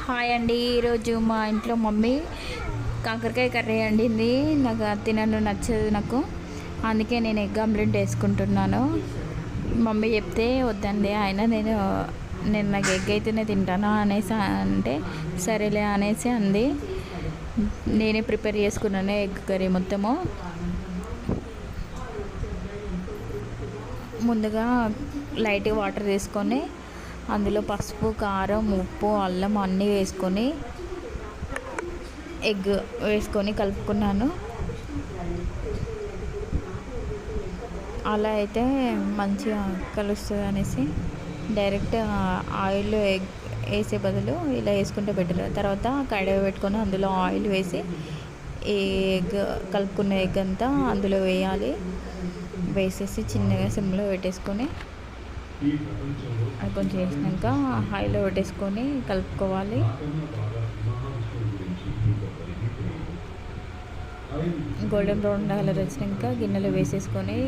Hi అండి. ఈరోజు మా ఇంట్లో మమ్మీ కాకరకాయ కర్రీ వండింది. నాకు తినను నచ్చదు నాకు, అందుకే నేను ఎగ్ ఆమ్లెట్ వేసుకుంటున్నాను. మమ్మీ చెప్తే వద్దండి, నేను నాకు ఎగ్ అయితేనే తింటాను అనేసి అంటే సరేలే అనేసి అంది. నేనే ప్రిపేర్ చేసుకున్నాను ఎగ్ కర్రీ మొత్తము. ముందుగా లైట్గా వాటర్ తీసుకొని అందులో పసుపు, కారం, ఉప్పు, అల్లం అన్నీ వేసుకొని ఎగ్ వేసుకొని కలుపుకున్నాను. అలా అయితే మంచిగా కలుస్తుంది అనేసి డైరెక్ట్ ఆయిల్లో ఎగ్ వేసే బదులు ఇలా వేసుకుంటే బెటర్. తర్వాత కడాయి పెట్టుకొని అందులో ఆయిల్ వేసి ఈ ఎగ్ కలుపుకున్న ఎగ్ అంతా అందులో వేయాలి. వేసేసి చిన్నగా సిమ్లో పెట్టేసుకొని అది కొంచెం వేసినాక హైలో పెట్టేసుకొని కలుపుకోవాలి. గోల్డెన్ బ్రౌన్ కలర్ వచ్చినాక గిన్నెలో వేసేసుకొని